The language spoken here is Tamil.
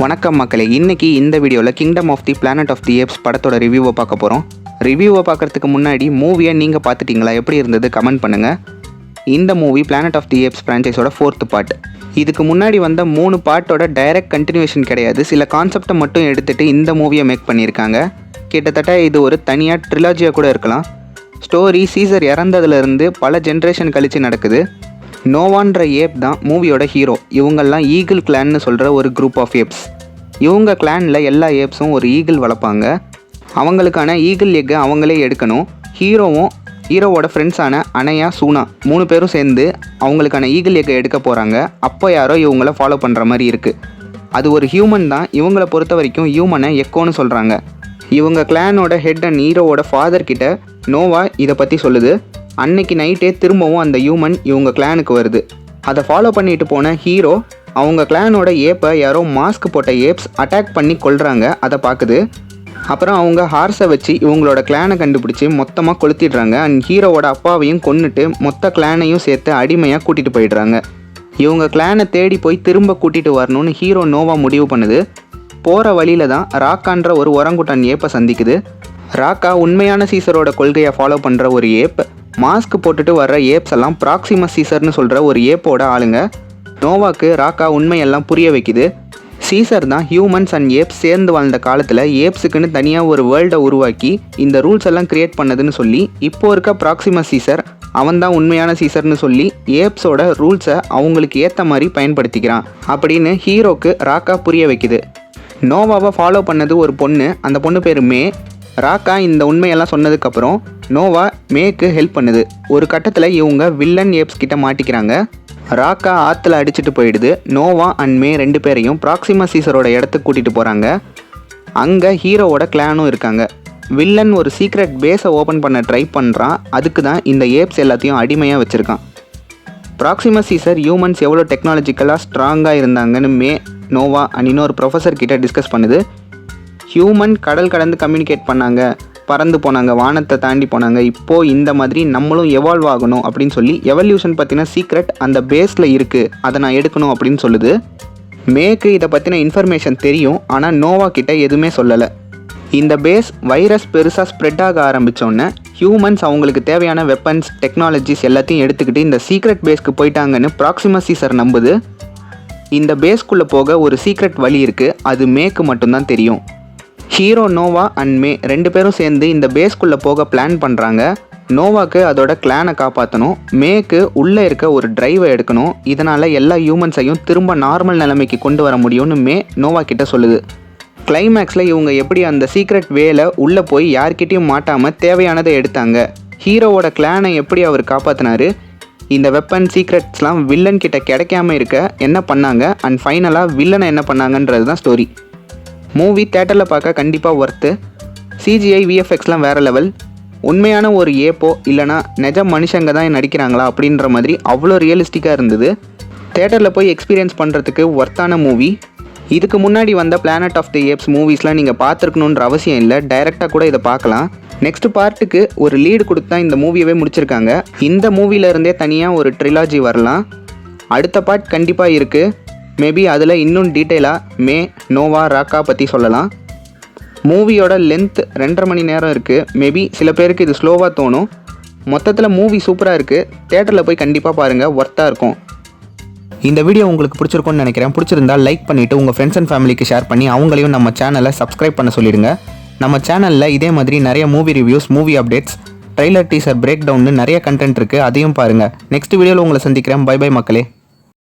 வணக்கம் மக்களே, இன்னைக்கு இந்த வீடியோவில் kingdom of the planet of the apes படத்தோட ரிவ்யூவை பார்க்க போகிறோம். ரிவ்யூவை பார்க்குறதுக்கு முன்னாடி மூவியை நீங்கள் பார்த்துட்டிங்களா, எப்படி இருந்தது கமெண்ட் பண்ணுங்கள். இந்த movie planet of the apes ஃப்ரான்ச்சைஸோட 4th பார்ட். இதுக்கு முன்னாடி வந்த 3 பார்ட்டோட டைரக்ட் கண்டினியூஷன் கிடையாது. சில கான்செப்டை மட்டும் எடுத்துகிட்டு இந்த மூவியை மேக் பண்ணியிருக்காங்க. கிட்டத்தட்ட இது ஒரு தனியாக ட்ரிலாஜியாக கூட இருக்கலாம். ஸ்டோரி சீசர் இறந்ததுலேருந்து பல ஜென்ரேஷன் கழித்து நடக்குது. நோவான்ற ஏப் தான் மூவியோட ஹீரோ. இவங்கெல்லாம் ஈகிள் கிளான்னு சொல்கிற ஒரு குரூப் ஆஃப் ஏப்ஸ். இவங்க கிளானில் எல்லா ஏப்ஸும் ஒரு ஈகிள் வளர்ப்பாங்க. அவங்களுக்கான ஈகிள் எக்கை அவங்களே எடுக்கணும். ஹீரோவோட ஃப்ரெண்ட்ஸான அனையா, சூனா 3 பேரும் சேர்ந்து அவங்களுக்கான ஈகிள் எக்கை எடுக்க போகிறாங்க. அப்போ யாரோ இவங்கள ஃபாலோ பண்ணுற மாதிரி இருக்குது. அது ஒரு ஹியூமன் தான். இவங்களை பொறுத்த வரைக்கும் ஹியூமனை எக்கோன்னு சொல்கிறாங்க. இவங்க கிளானோட ஹெட் அண்ட் ஹீரோவோட ஃபாதர் கிட்ட நோவா இதை பற்றி சொல்லுது. அன்னைக்கு நைட்டே திரும்பவும் அந்த ஹியூமன் இவங்க கிளானுக்கு வருது. அதை ஃபாலோ பண்ணிட்டு போன ஹீரோ அவங்க கிளானோட ஏப்பை யாரோ மாஸ்க் போட்ட ஏப்ஸ் அட்டாக் பண்ணி கொல்றாங்க. அதை பார்க்குது. அப்புறம் அவங்க ஹார்ஸை வச்சு இவங்களோட கிளானை கண்டுபிடிச்சி மொத்தமாக கொளுத்திடுறாங்க. அண்ட் ஹீரோவோட அப்பாவையும் கொன்னுட்டு மொத்த கிளானையும் சேர்த்து அடிமையாக கூட்டிகிட்டு போயிடுறாங்க. இவங்க கிளானை தேடி போய் திரும்ப கூட்டிகிட்டு வரணும்னு ஹீரோ நோவா முடிவு பண்ணுது. போகிற வழியில தான் ராக்கான்ற ஒரு ஒரங்குட்டான் ஏப்பை சந்திக்குது. ராக்கா உண்மையான சீசரோட கொள்கையை ஃபாலோ பண்ணுற ஒரு ஏப். மாஸ்க் போட்டுட்டு வர்ற ஏப்ஸ் எல்லாம் ப்ராக்சிமஸ் சீசர்னு சொல்கிற ஒரு ஏப்போட ஆளுங்க. நோவாக்கு ராக்கா உண்மையெல்லாம் புரிய வைக்குது. சீசர் தான் ஹியூமன்ஸ் அண்ட் ஏப்ஸ் சேர்ந்து வாழ்ந்த காலத்தில் ஏப்ஸுக்குன்னு தனியாக ஒரு வேர்ல்டை உருவாக்கி இந்த ரூல்ஸ் எல்லாம் கிரியேட் பண்ணதுன்னு சொல்லி இப்போ இருக்க ப்ராக்சிமஸ் சீசர் அவன் தான் உண்மையான சீசர்னு சொல்லி ஏப்ஸோட ரூல்ஸை அவங்களுக்கு ஏற்ற மாதிரி பயன்படுத்திக்கிறான் அப்படின்னு ஹீரோக்கு ராக்கா புரிய வைக்குது. நோவாவை ஃபாலோ பண்ணது ஒரு பொண்ணு. அந்த பொண்ணு பேர் மே. ராக்கா இந்த உண்மையெல்லாம் சொன்னதுக்கப்புறம் நோவா மேக்கு ஹெல்ப் பண்ணுது. ஒரு கட்டத்தில் இவங்க வில்லன் ஏப்ஸ் கிட்ட மாட்டிக்கிறாங்க. ராக்கா ஆற்றுல அடிச்சுட்டு போயிடுது. நோவா அண்ட் மே 2 பேரையும் ப்ராக்சிமஸ் சீசரோட இடத்துக்கு கூட்டிகிட்டு போகிறாங்க. அங்கே ஹீரோவோட கிளானும் இருக்காங்க. வில்லன் ஒரு சீக்ரெட் பேஸை ஓப்பன் பண்ண ட்ரை பண்ணுறான். அதுக்கு தான் இந்த ஏப்ஸ் எல்லாத்தையும் அடிமையாக வச்சுருக்கான். ப்ராக்சிமஸ் சீசர் ஹியூமன்ஸ் எவ்வளோ டெக்னாலஜிக்கலாக ஸ்ட்ராங்காக இருந்தாங்கன்னு மே, நோவா அண்ட் இன்னொரு ப்ரொஃபஸர் கிட்ட டிஸ்கஸ் பண்ணுது. ஹியூமன் கடல் கடந்து கம்யூனிகேட் பண்ணாங்க, பறந்து போனாங்க, வானத்தை தாண்டி போனாங்க. இப்போது இந்த மாதிரி நம்மளும் எவால்வ் ஆகணும் அப்படின்னு சொல்லி எவல்யூஷன் பற்றின சீக்ரெட் அந்த பேஸில் இருக்குது, அதை நான் எடுக்கணும் அப்படின்னு சொல்லுது. மேக்கு இதை பற்றின இன்ஃபர்மேஷன் தெரியும், ஆனால் நோவா கிட்ட எதுவுமே சொல்லலை. இந்த பேஸ் வைரஸ் பெருசாக ஸ்ப்ரெட் ஆக ஆரம்பித்தோன்னே ஹியூமன்ஸ் அவங்களுக்கு தேவையான வெப்பன்ஸ், டெக்னாலஜிஸ் எல்லாத்தையும் எடுத்துக்கிட்டு இந்த சீக்ரெட் பேஸ்க்கு போயிட்டாங்கன்னு ப்ராக்சிமஸ் சீசர் நம்புது. இந்த பேஸ்க்குள்ளே போக ஒரு சீக்ரெட் வழி இருக்குது, அது மேக்கு மட்டும்தான் தெரியும். ஹீரோ, நோவா அண்ட் மே 2 பேரும் சேர்ந்து இந்த பேஸ்க்குள்ளே போக பிளான் பண்ணுறாங்க. நோவாக்கு அதோட கிளானை காப்பாற்றணும். மேக்கு உள்ளே இருக்க ஒரு டிரைவை எடுக்கணும். இதனால் எல்லா ஹியூமன்ஸையும் திரும்ப நார்மல் நிலைமைக்கு கொண்டு வர முடியும்னு மே நோவா கிட்ட சொல்லுது. கிளைமேக்ஸில் இவங்க எப்படி அந்த சீக்ரெட் வேல உள்ளே போய் யார்கிட்டையும் மாட்டாமல் தேவையானதை எடுத்தாங்க, ஹீரோவோட கிளானை எப்படி அவர் காப்பாற்றினாரு, இந்த வெப்பன் சீக்ரெட்ஸ்லாம் வில்லன் கிட்ட கிடைக்காம இருக்க என்ன பண்ணாங்க, அண்ட் ஃபைனலாக வில்லனை என்ன பண்ணாங்கன்றது தான் ஸ்டோரி. மூவி தேட்டரில் பார்க்க கண்டிப்பாக ஒர்த்து. சிஜிஐ, விஎஃப்எக்ஸ்லாம் வேறு லெவல். உண்மையான ஒரு ஏப்போ இல்லைனா நிஜ மனுஷங்க தான் நடிக்கிறாங்களா அப்படின்ற மாதிரி அவ்வளோ ரியலிஸ்டிக்காக இருந்தது. தேட்டரில் போய் எக்ஸ்பீரியன்ஸ் பண்ணுறதுக்கு ஒர்த்தான மூவி. இதுக்கு முன்னாடி வந்த பிளானட் ஆஃப் தி ஏப்ஸ் மூவிஸ்லாம் நீங்கள் பார்த்துருக்கணுன்ற அவசியம் இல்லை, டைரெக்டாக கூட இதை பார்க்கலாம். நெக்ஸ்ட் பார்ட்டுக்கு ஒரு லீடு கொடுத்து தான் இந்த மூவியவே முடிச்சிருக்காங்க. இந்த மூவிலேருந்தே தனியாக ஒரு ட்ரிலாஜி வரலாம். அடுத்த பார்ட் கண்டிப்பாக இருக்குது. மேபி அதில் இன்னும் டீட்டெயிலாக மே, நோவா, ராக்கா பற்றி சொல்லலாம். மூவியோட லென்த் 2.5 மணி நேரம் இருக்குது. மேபி சில பேருக்கு இது ஸ்லோவாக தோணும். மொத்தத்தில் மூவி சூப்பராக இருக்குது. தேட்டரில் போய் கண்டிப்பாக பாருங்கள், ஒர்த்தாக இருக்கும். இந்த வீடியோ உங்களுக்கு பிடிச்சிருக்கும்னு நினைக்கிறேன். பிடிச்சிருந்தால் லைக் பண்ணிவிட்டு உங்கள் ஃப்ரெண்ட்ஸ் அண்ட் ஃபேமிலிக்கு ஷேர் பண்ணி அவங்களையும் நம்ம சேனலை சப்ஸ்கிரைப் பண்ண சொல்லிடுங்க. நம்ம சேனலில் இதே மாதிரி நிறைய movie reviews, movie updates, trailer, teaser, பிரேக் டவுன்னு நிறைய கண்டென்ட் இருக்குது. அதையும் பாருங்கள். நெக்ஸ்ட் வீடியோவில் உங்களை சந்திக்கிறேன். பை பை மக்களே.